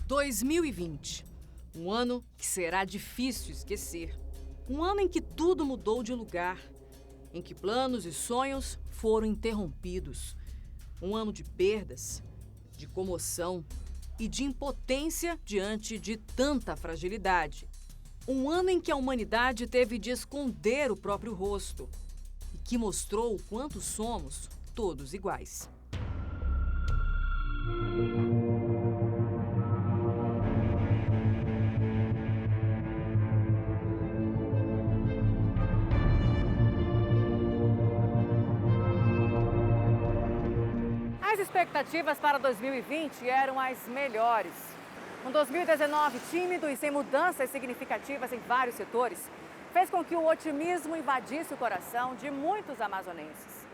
2020, um ano que será difícil esquecer. Um ano em que tudo mudou de lugar, em que planos e sonhos foram interrompidos. Um ano de perdas, de comoção e de impotência diante de tanta fragilidade. Um ano em que a humanidade teve de esconder o próprio rosto e que mostrou o quanto somos todos iguais. As expectativas para 2020 eram as melhores. Um 2019 tímido e sem mudanças significativas em vários setores fez com que o otimismo invadisse o coração de muitos amazonenses.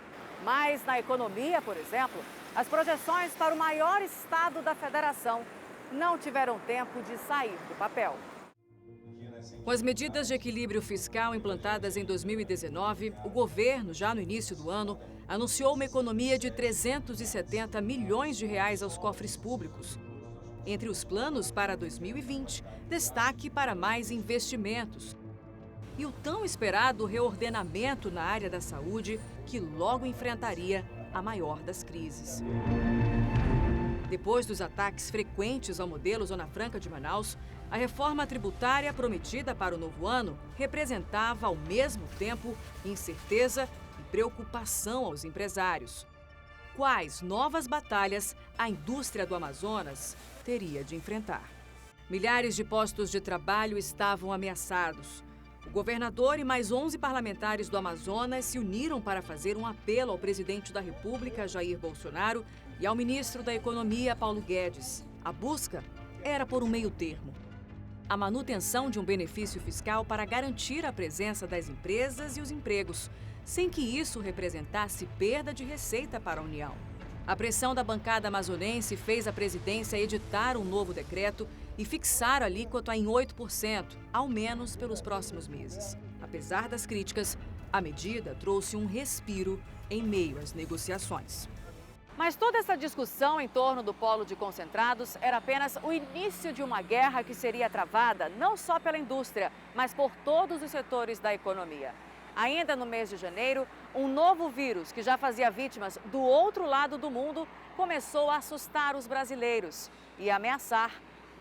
Mas na economia, por exemplo, as projeções para o maior estado da federação não tiveram tempo de sair do papel. Com as medidas de equilíbrio fiscal implantadas em 2019, o governo, já no início do ano, anunciou uma economia de 370 milhões de reais aos cofres públicos. Entre os planos para 2020, destaque para mais investimentos. E o tão esperado reordenamento na área da saúde, que logo enfrentaria a maior das crises. Depois dos ataques frequentes ao modelo Zona Franca de Manaus, a reforma tributária prometida para o novo ano representava, ao mesmo tempo, incerteza e preocupação aos empresários. Quais novas batalhas a indústria do Amazonas teria de enfrentar? Milhares de postos de trabalho estavam ameaçados. O governador e mais 11 parlamentares do Amazonas se uniram para fazer um apelo ao presidente da República, Jair Bolsonaro, e ao ministro da Economia, Paulo Guedes. A busca era por um meio-termo. A manutenção de um benefício fiscal para garantir a presença das empresas e os empregos, sem que isso representasse perda de receita para a União. A pressão da bancada amazonense fez a presidência editar um novo decreto e fixar a alíquota em 8%, ao menos pelos próximos meses. Apesar das críticas, a medida trouxe um respiro em meio às negociações. Mas toda essa discussão em torno do polo de concentrados era apenas o início de uma guerra que seria travada não só pela indústria, mas por todos os setores da economia. Ainda no mês de janeiro, um novo vírus que já fazia vítimas do outro lado do mundo começou a assustar os brasileiros e ameaçar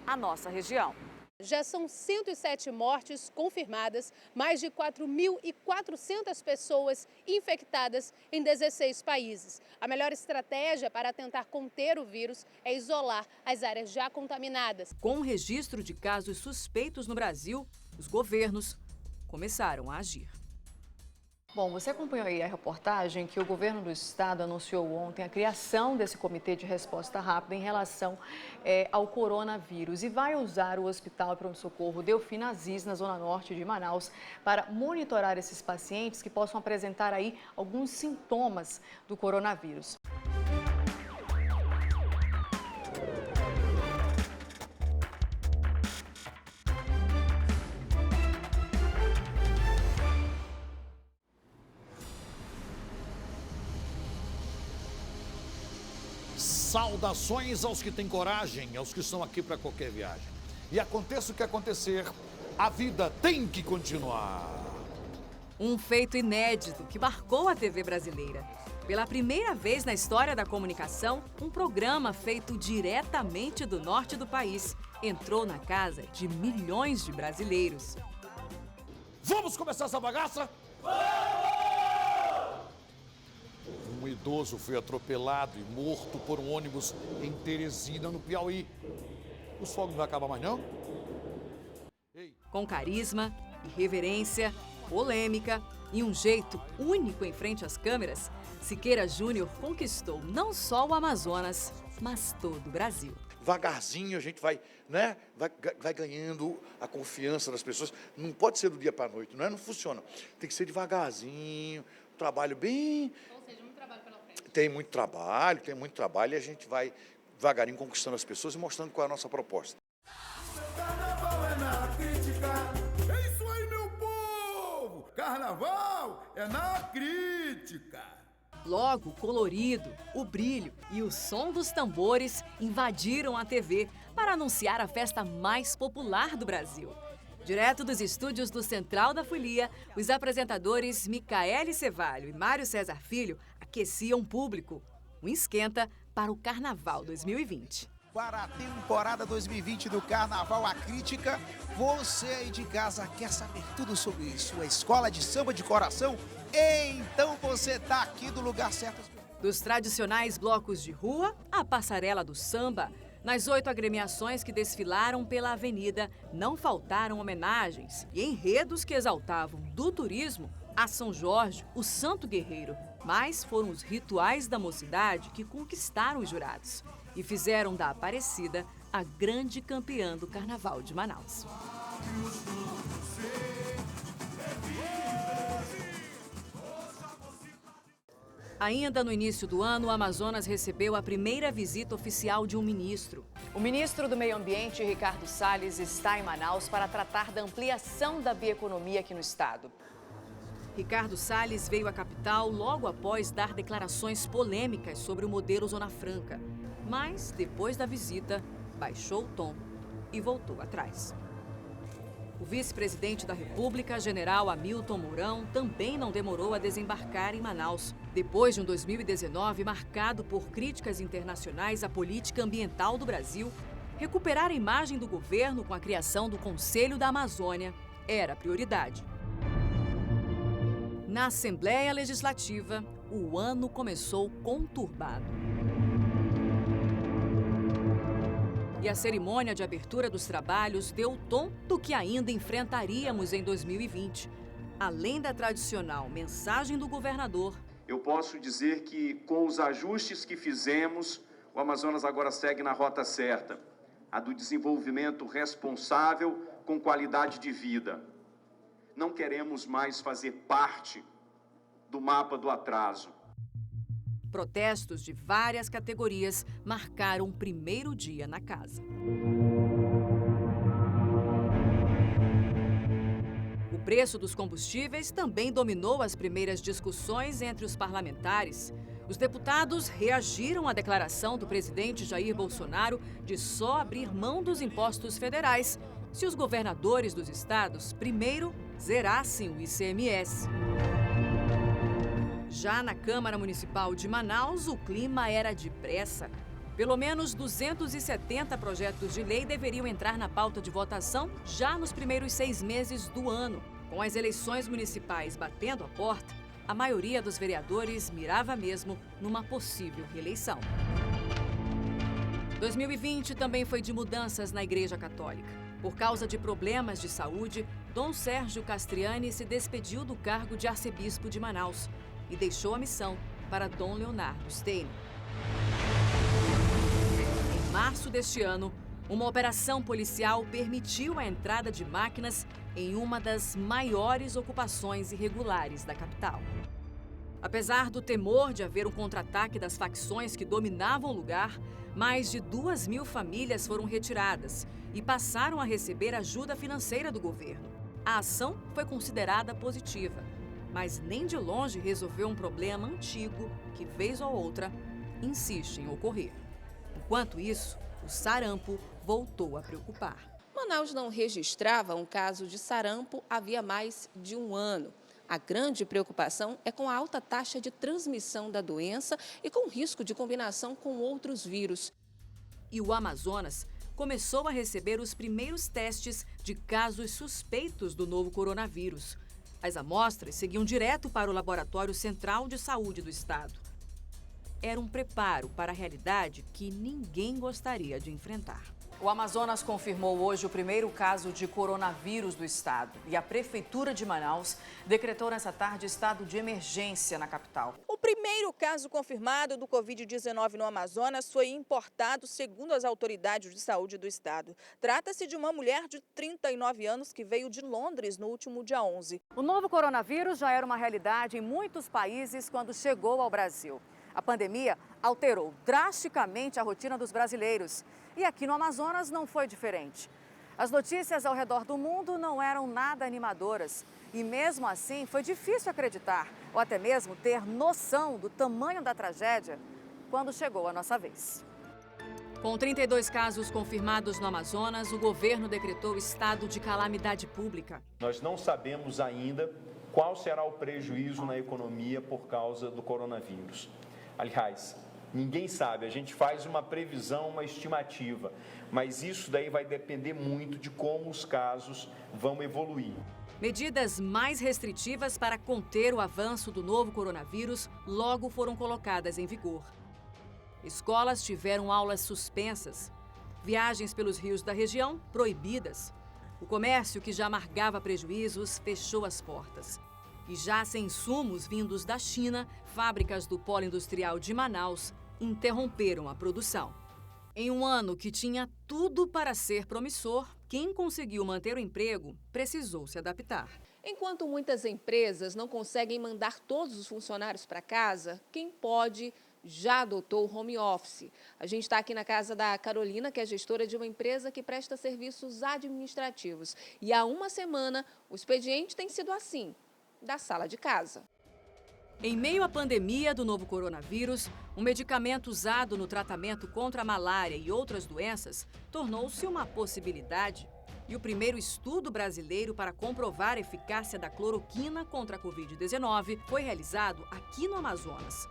a nossa região. Já são 107 mortes confirmadas, mais de 4.400 pessoas infectadas em 16 países. A melhor estratégia para tentar conter o vírus é isolar as áreas já contaminadas. Com o registro de casos suspeitos no Brasil, os governos começaram a agir. Bom, você acompanhou aí a reportagem que o governo do estado anunciou ontem a criação desse comitê de resposta rápida em relação ao coronavírus e vai usar o Hospital e Pronto-Socorro Delfim Aziz, na zona norte de Manaus, para monitorar esses pacientes que possam apresentar aí alguns sintomas do coronavírus. Saudações aos que têm coragem, aos que estão aqui para qualquer viagem. E aconteça o que acontecer, a vida tem que continuar. Um feito inédito que marcou a TV brasileira. Pela primeira vez na história da comunicação, um programa feito diretamente do norte do país entrou na casa de milhões de brasileiros. Vamos começar essa bagaça? Um idoso foi atropelado e morto por um ônibus em Teresina, no Piauí. Os fogos não vão acabar mais, não? Com carisma, irreverência, polêmica e um jeito único em frente às câmeras, Siqueira Júnior conquistou não só o Amazonas, mas todo o Brasil. Devagarzinho a gente vai ganhando a confiança das pessoas. Não pode ser do dia para a noite, não funciona. Tem que ser devagarzinho, um trabalho bem... Tem muito trabalho e a gente vai devagarinho conquistando as pessoas e mostrando qual é a nossa proposta. Carnaval é na crítica. É isso aí, meu povo! Carnaval é na crítica. Logo, o colorido, o brilho e o som dos tambores invadiram a TV para anunciar a festa mais popular do Brasil. Direto dos estúdios do Central da Folia, os apresentadores Micaele Cevalho e Mário César Filho aqueciam o público. Um esquenta para o Carnaval 2020. Para a temporada 2020 do Carnaval, a crítica, você aí de casa quer saber tudo sobre isso? A escola de samba de coração? Então você está aqui no lugar certo. Dos tradicionais blocos de rua à passarela do samba, nas 8 agremiações que desfilaram pela avenida, não faltaram homenagens e enredos que exaltavam do turismo a São Jorge, o santo guerreiro. Mas foram os rituais da mocidade que conquistaram os jurados e fizeram da Aparecida a grande campeã do Carnaval de Manaus. Ainda no início do ano, o Amazonas recebeu a primeira visita oficial de um ministro. O ministro do Meio Ambiente, Ricardo Salles, está em Manaus para tratar da ampliação da bioeconomia aqui no estado. Ricardo Salles veio à capital logo após dar declarações polêmicas sobre o modelo Zona Franca. Mas, depois da visita, baixou o tom e voltou atrás. O vice-presidente da República, general Hamilton Mourão, também não demorou a desembarcar em Manaus. Depois de um 2019 marcado por críticas internacionais à política ambiental do Brasil, recuperar a imagem do governo com a criação do Conselho da Amazônia era a prioridade. Na Assembleia Legislativa, o ano começou conturbado. E a cerimônia de abertura dos trabalhos deu o tom do que ainda enfrentaríamos em 2020. Além da tradicional mensagem do governador, eu posso dizer que, com os ajustes que fizemos, o Amazonas agora segue na rota certa, a do desenvolvimento responsável com qualidade de vida. Não queremos mais fazer parte do mapa do atraso. Protestos de várias categorias marcaram o primeiro dia na casa. O preço dos combustíveis também dominou as primeiras discussões entre os parlamentares. Os deputados reagiram à declaração do presidente Jair Bolsonaro de só abrir mão dos impostos federais se os governadores dos estados primeiro zerassem o ICMS. Já na Câmara Municipal de Manaus, o clima era de pressa. Pelo menos 270 projetos de lei deveriam entrar na pauta de votação já nos primeiros 6 meses do ano. Com as eleições municipais batendo a porta, a maioria dos vereadores mirava mesmo numa possível reeleição. 2020 também foi de mudanças na Igreja Católica. Por causa de problemas de saúde, Dom Sérgio Castriani se despediu do cargo de arcebispo de Manaus e deixou a missão para Dom Leonardo Steiner. Em março deste ano, uma operação policial permitiu a entrada de máquinas em uma das maiores ocupações irregulares da capital. Apesar do temor de haver um contra-ataque das facções que dominavam o lugar, mais de 2.000 famílias foram retiradas e passaram a receber ajuda financeira do governo. A ação foi considerada positiva, mas nem de longe resolveu um problema antigo que, vez ou outra, insiste em ocorrer. Enquanto isso, o sarampo voltou a preocupar. Manaus não registrava um caso de sarampo havia mais de um ano. A grande preocupação é com a alta taxa de transmissão da doença e com o risco de combinação com outros vírus. E o Amazonas começou a receber os primeiros testes de casos suspeitos do novo coronavírus. As amostras seguiam direto para o Laboratório Central de Saúde do Estado. Era um preparo para a realidade que ninguém gostaria de enfrentar. O Amazonas confirmou hoje o primeiro caso de coronavírus do estado e a Prefeitura de Manaus decretou nessa tarde estado de emergência na capital. O primeiro caso confirmado do Covid-19 no Amazonas foi importado, segundo as autoridades de saúde do estado. Trata-se de uma mulher de 39 anos que veio de Londres no último dia 11. O novo coronavírus já era uma realidade em muitos países quando chegou ao Brasil. A pandemia alterou drasticamente a rotina dos brasileiros. E aqui no Amazonas não foi diferente. As notícias ao redor do mundo não eram nada animadoras. E mesmo assim, foi difícil acreditar, ou até mesmo ter noção do tamanho da tragédia quando chegou a nossa vez. Com 32 casos confirmados no Amazonas, o governo decretou estado de calamidade pública. Nós não sabemos ainda qual será o prejuízo na economia por causa do coronavírus. Aliás, ninguém sabe, a gente faz uma previsão, uma estimativa, mas isso daí vai depender muito de como os casos vão evoluir. Medidas mais restritivas para conter o avanço do novo coronavírus logo foram colocadas em vigor. Escolas tiveram aulas suspensas, viagens pelos rios da região proibidas. O comércio, que já amargava prejuízos, fechou as portas. E já sem insumos vindos da China, fábricas do Polo Industrial de Manaus interromperam a produção. Em um ano que tinha tudo para ser promissor, quem conseguiu manter o emprego precisou se adaptar. Enquanto muitas empresas não conseguem mandar todos os funcionários para casa, quem pode já adotou o home office. A gente está aqui na casa da Carolina, que é gestora de uma empresa que presta serviços administrativos. E há uma semana, o expediente tem sido assim, da sala de casa. Em meio à pandemia do novo coronavírus, um medicamento usado no tratamento contra a malária e outras doenças tornou-se uma possibilidade. E o primeiro estudo brasileiro para comprovar a eficácia da cloroquina contra a Covid-19 foi realizado aqui no Amazonas.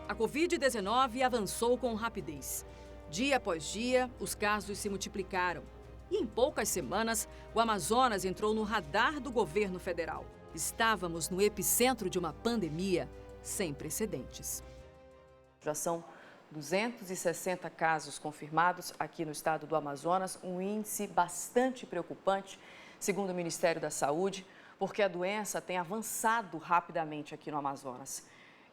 A Covid-19 avançou com rapidez. Dia após dia, os casos se multiplicaram. E em poucas semanas, o Amazonas entrou no radar do governo federal. Estávamos no epicentro de uma pandemia sem precedentes. Já são 260 casos confirmados aqui no estado do Amazonas, um índice bastante preocupante, segundo o Ministério da Saúde, porque a doença tem avançado rapidamente aqui no Amazonas.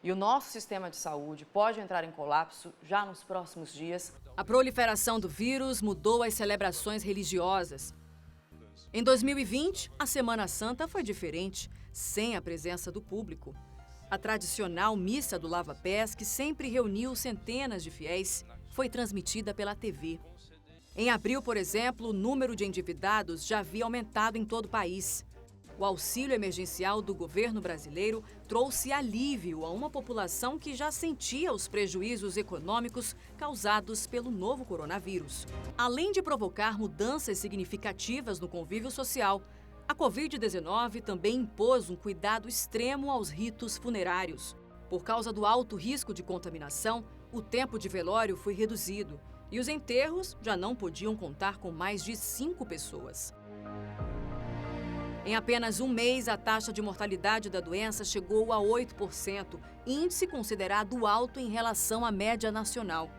E o nosso sistema de saúde pode entrar em colapso já nos próximos dias. A proliferação do vírus mudou as celebrações religiosas. Em 2020, a Semana Santa foi diferente, sem a presença do público. A tradicional missa do Lava Pés, que sempre reuniu centenas de fiéis, foi transmitida pela TV. Em abril, por exemplo, o número de endividados já havia aumentado em todo o país. O auxílio emergencial do governo brasileiro trouxe alívio a uma população que já sentia os prejuízos econômicos causados pelo novo coronavírus. Além de provocar mudanças significativas no convívio social, a Covid-19 também impôs um cuidado extremo aos ritos funerários. Por causa do alto risco de contaminação, o tempo de velório foi reduzido e os enterros já não podiam contar com mais de 5 pessoas. Em apenas um mês, a taxa de mortalidade da doença chegou a 8%, índice considerado alto em relação à média nacional.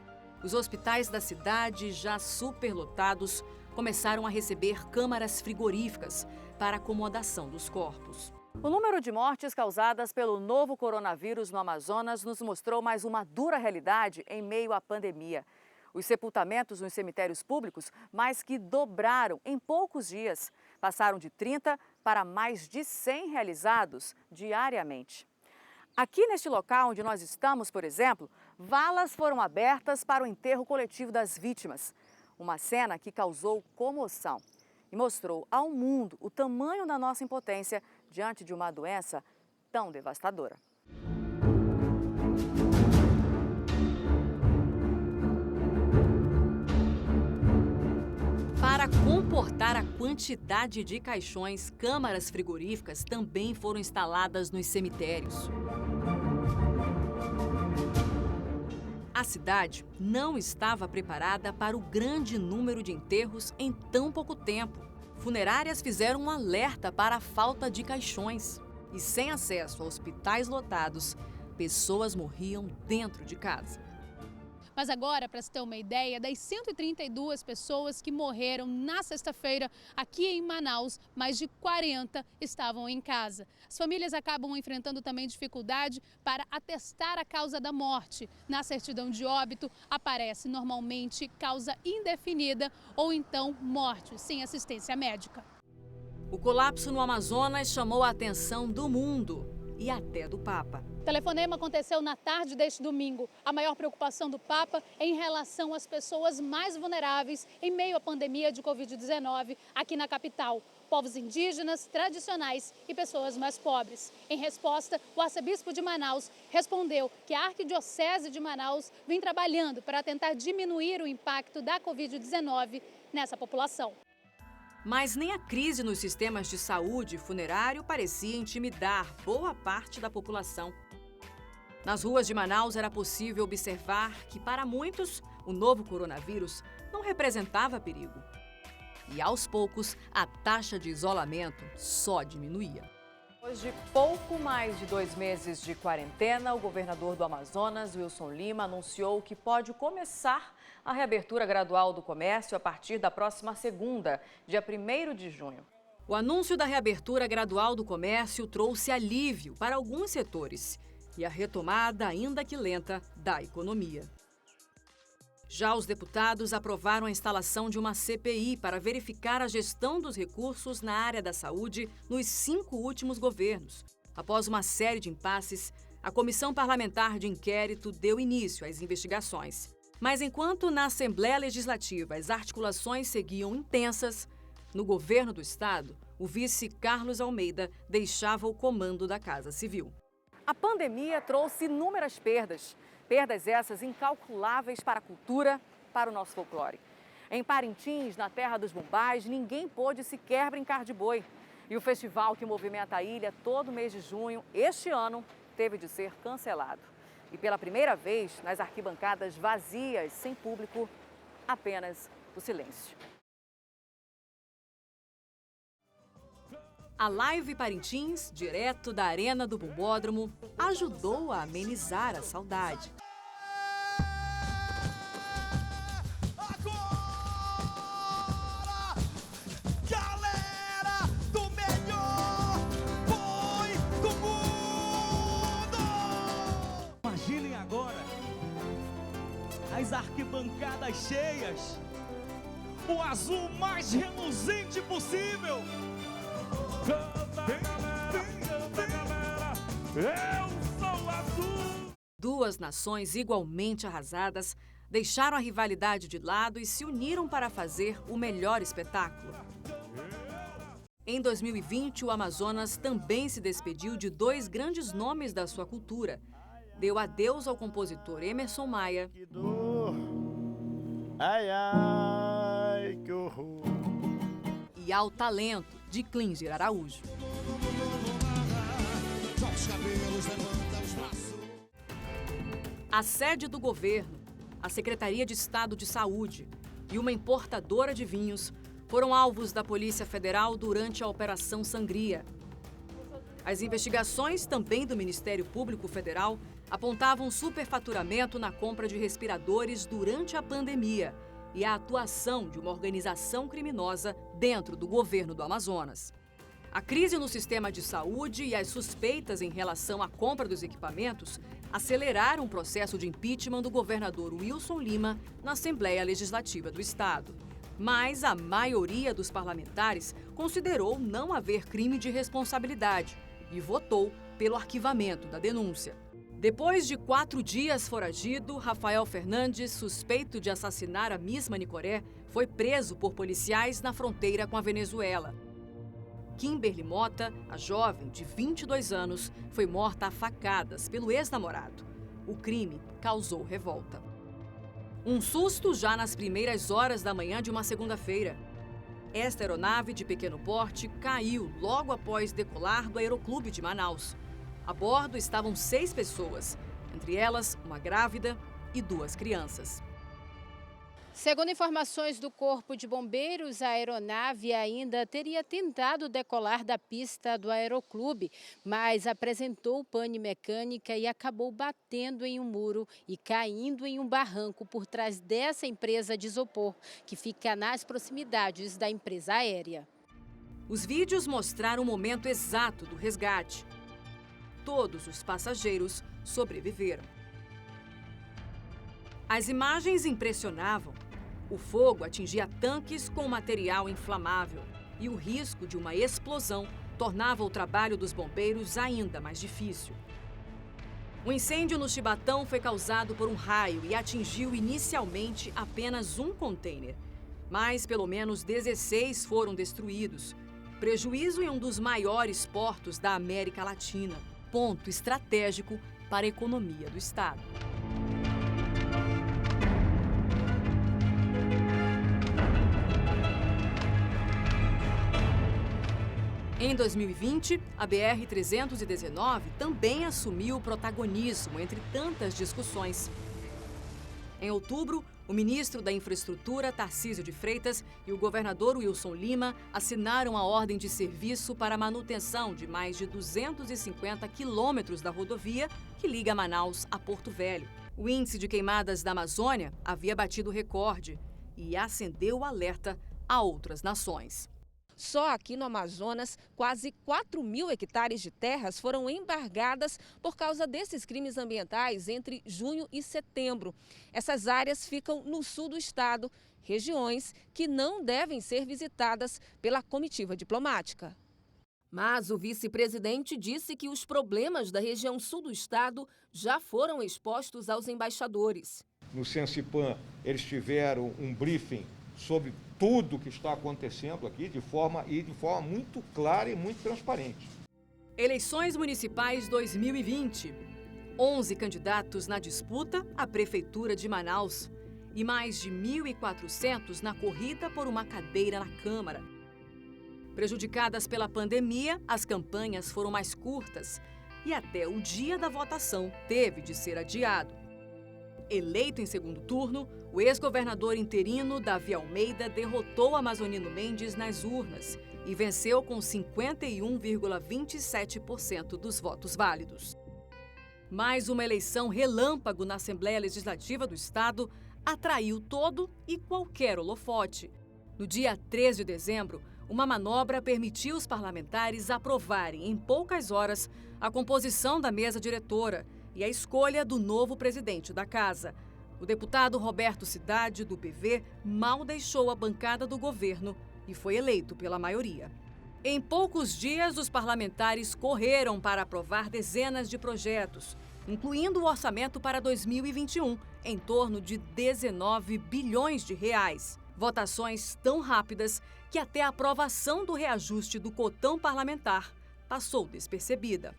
Os hospitais da cidade, já superlotados, começaram a receber câmaras frigoríficas para acomodação dos corpos. O número de mortes causadas pelo novo coronavírus no Amazonas nos mostrou mais uma dura realidade em meio à pandemia. Os sepultamentos nos cemitérios públicos mais que dobraram em poucos dias. Passaram de 30 para mais de 100 realizados diariamente. Aqui neste local onde nós estamos, por exemplo, valas foram abertas para o enterro coletivo das vítimas. Uma cena que causou comoção e mostrou ao mundo o tamanho da nossa impotência diante de uma doença tão devastadora. Para comportar a quantidade de caixões, câmaras frigoríficas também foram instaladas nos cemitérios. A cidade não estava preparada para o grande número de enterros em tão pouco tempo. Funerárias fizeram um alerta para a falta de caixões. E sem acesso a hospitais lotados, pessoas morriam dentro de casa. Mas agora, para se ter uma ideia, das 132 pessoas que morreram na sexta-feira aqui em Manaus, mais de 40 estavam em casa. As famílias acabam enfrentando também dificuldade para atestar a causa da morte. Na certidão de óbito aparece normalmente causa indefinida ou então morte sem assistência médica. O colapso no Amazonas chamou a atenção do mundo. e até do Papa. O telefonema aconteceu na tarde deste domingo. A maior preocupação do Papa é em relação às pessoas mais vulneráveis em meio à pandemia de Covid-19 aqui na capital. Povos indígenas, tradicionais e pessoas mais pobres. Em resposta, o arcebispo de Manaus respondeu que a Arquidiocese de Manaus vem trabalhando para tentar diminuir o impacto da Covid-19 nessa população. Mas nem a crise nos sistemas de saúde e funerário parecia intimidar boa parte da população. Nas ruas de Manaus era possível observar que, para muitos, o novo coronavírus não representava perigo. E, aos poucos, a taxa de isolamento só diminuía. Depois de pouco mais de 2 meses de quarentena, o governador do Amazonas, Wilson Lima, anunciou que pode começar a reabertura gradual do comércio a partir da próxima segunda, dia 1º de junho. O anúncio da reabertura gradual do comércio trouxe alívio para alguns setores e a retomada, ainda que lenta, da economia. Já os deputados aprovaram a instalação de uma CPI para verificar a gestão dos recursos na área da saúde nos 5 últimos governos. Após uma série de impasses, a Comissão Parlamentar de Inquérito deu início às investigações. Mas enquanto na Assembleia Legislativa as articulações seguiam intensas, no governo do estado, o vice Carlos Almeida deixava o comando da Casa Civil. A pandemia trouxe inúmeras perdas. Perdas essas incalculáveis para a cultura, para o nosso folclore. Em Parintins, na terra dos Bumbás, ninguém pôde sequer brincar de boi. E o festival que movimenta a ilha todo mês de junho, este ano, teve de ser cancelado. E pela primeira vez, nas arquibancadas vazias, sem público, apenas o silêncio. A Live Parintins, direto da Arena do Bumbódromo, ajudou a amenizar a saudade. Galera do melhor boi do mundo! Imaginem agora as arquibancadas cheias, o azul mais reluzente possível. Eu sou azul! Duas nações igualmente arrasadas deixaram a rivalidade de lado e se uniram para fazer o melhor espetáculo. Em 2020, o Amazonas também se despediu de 2 grandes nomes da sua cultura. Deu adeus ao compositor Emerson Maia. Que dor! Ai, ai, que horror! E ao talento de Klinger Araújo. A sede do governo, a Secretaria de Estado de Saúde e uma importadora de vinhos foram alvos da Polícia Federal durante a Operação Sangria. As investigações, também do Ministério Público Federal, apontavam superfaturamento na compra de respiradores durante a pandemia e a atuação de uma organização criminosa dentro do governo do Amazonas. A crise no sistema de saúde e as suspeitas em relação à compra dos equipamentos aceleraram o processo de impeachment do governador Wilson Lima na Assembleia Legislativa do Estado. Mas a maioria dos parlamentares considerou não haver crime de responsabilidade e votou pelo arquivamento da denúncia. Depois de 4 dias foragido, Rafael Fernandes, suspeito de assassinar a Miss Manicoré, foi preso por policiais na fronteira com a Venezuela. Kimberly Mota, a jovem de 22 anos, foi morta a facadas pelo ex-namorado. O crime causou revolta. Um susto já nas primeiras horas da manhã de uma segunda-feira. Esta aeronave de pequeno porte caiu logo após decolar do Aeroclube de Manaus. A bordo estavam 6 pessoas, entre elas uma grávida e 2 crianças. Segundo informações do Corpo de Bombeiros, a aeronave ainda teria tentado decolar da pista do Aeroclube, mas apresentou pane mecânica e acabou batendo em um muro e caindo em um barranco por trás dessa empresa de isopor, que fica nas proximidades da empresa aérea. Os vídeos mostraram o momento exato do resgate. Todos os passageiros sobreviveram. As imagens impressionavam. O fogo atingia tanques com material inflamável e o risco de uma explosão tornava o trabalho dos bombeiros ainda mais difícil. O incêndio no Chibatão foi causado por um raio e atingiu inicialmente apenas um container. Mas pelo menos 16 foram destruídos. Prejuízo em um dos maiores portos da América Latina. Ponto estratégico para a economia do estado. Em 2020, a BR-319 também assumiu o protagonismo entre tantas discussões. Em outubro, o ministro da Infraestrutura, Tarcísio de Freitas, e o governador Wilson Lima assinaram a ordem de serviço para a manutenção de mais de 250 quilômetros da rodovia que liga Manaus a Porto Velho. O índice de queimadas da Amazônia havia batido recorde e acendeu o alerta a outras nações. Só aqui no Amazonas, quase 4.000 hectares de terras foram embargadas por causa desses crimes ambientais entre junho e setembro. Essas áreas ficam no sul do estado, regiões que não devem ser visitadas pela comitiva diplomática. Mas o vice-presidente disse que os problemas da região sul do estado já foram expostos aos embaixadores. No Sensipan, eles tiveram um briefing sobre tudo que está acontecendo aqui de forma muito clara e muito transparente. Eleições Municipais 2020. 11 candidatos na disputa à Prefeitura de Manaus e mais de 1.400 na corrida por uma cadeira na Câmara. Prejudicadas pela pandemia, as campanhas foram mais curtas e até o dia da votação teve de ser adiado. Eleito em segundo turno, o ex-governador interino Davi Almeida derrotou Amazonino Mendes nas urnas e venceu com 51,27% dos votos válidos. Mais uma eleição relâmpago na Assembleia Legislativa do Estado atraiu todo e qualquer holofote. No dia 3 de dezembro, uma manobra permitiu os parlamentares aprovarem em poucas horas a composição da mesa diretora e a escolha do novo presidente da casa. O deputado Roberto Cidade, do PV, mal deixou a bancada do governo e foi eleito pela maioria. Em poucos dias, os parlamentares correram para aprovar dezenas de projetos, incluindo o orçamento para 2021, em torno de 19 bilhões de reais. Votações tão rápidas que até a aprovação do reajuste do cotão parlamentar passou despercebida.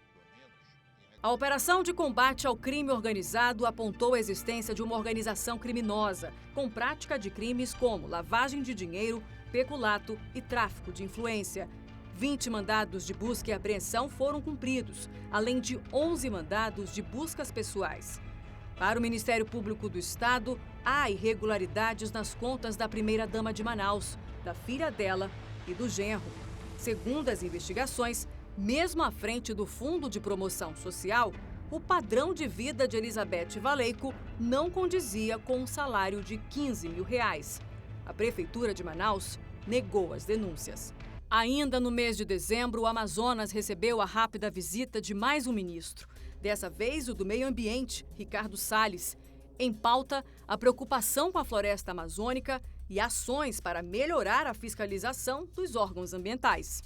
A operação de combate ao crime organizado apontou a existência de uma organização criminosa, com prática de crimes como lavagem de dinheiro, peculato e tráfico de influência. 20 mandados de busca e apreensão foram cumpridos, além de 11 mandados de buscas pessoais. Para o Ministério Público do Estado, há irregularidades nas contas da primeira-dama de Manaus, da filha dela e do genro. Segundo as investigações, mesmo à frente do Fundo de Promoção Social, o padrão de vida de Elizabeth Valeico não condizia com um salário de R$15 mil. A Prefeitura de Manaus negou as denúncias. Ainda no mês de dezembro, o Amazonas recebeu a rápida visita de mais um ministro. Dessa vez, o do Meio Ambiente, Ricardo Salles. Em pauta, a preocupação com a floresta amazônica e ações para melhorar a fiscalização dos órgãos ambientais.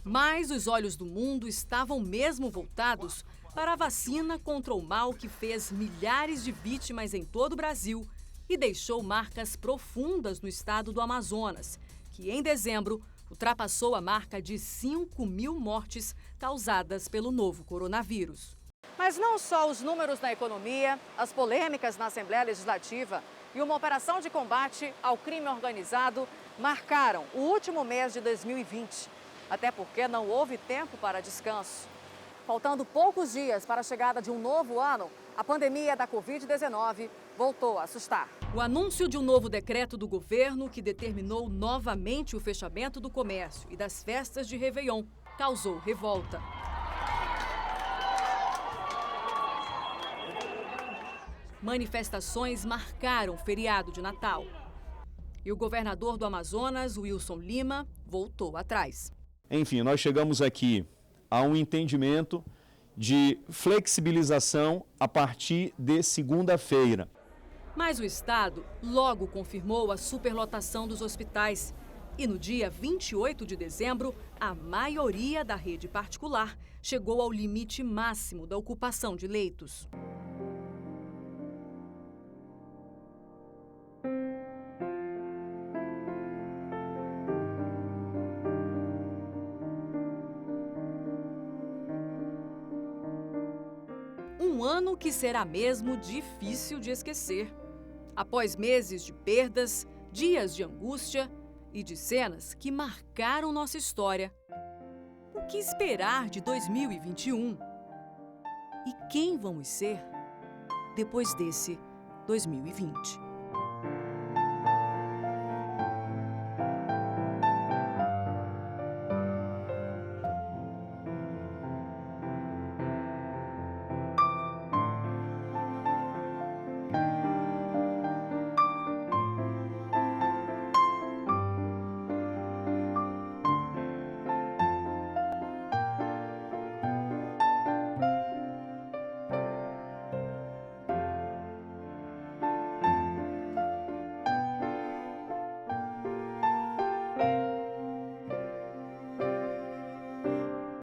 Mas os olhos do mundo estavam mesmo voltados para a vacina contra o mal que fez milhares de vítimas em todo o Brasil e deixou marcas profundas no estado do Amazonas, que em dezembro ultrapassou a marca de 5.000 mortes causadas pelo novo coronavírus. Mas não só os números na economia, as polêmicas na Assembleia Legislativa e uma operação de combate ao crime organizado marcaram o último mês de 2020. Até porque não houve tempo para descanso. Faltando poucos dias para a chegada de um novo ano, a pandemia da Covid-19 voltou a assustar. O anúncio de um novo decreto do governo que determinou novamente o fechamento do comércio e das festas de Réveillon causou revolta. Manifestações marcaram o feriado de Natal. E o governador do Amazonas, Wilson Lima, voltou atrás. Enfim, nós chegamos aqui a um entendimento de flexibilização a partir de segunda-feira. Mas o Estado logo confirmou a superlotação dos hospitais. E no dia 28 de dezembro, a maioria da rede particular chegou ao limite máximo da ocupação de leitos. Um ano que será mesmo difícil de esquecer. Após meses de perdas, dias de angústia e de cenas que marcaram nossa história. O que esperar de 2021? E quem vamos ser depois desse 2020?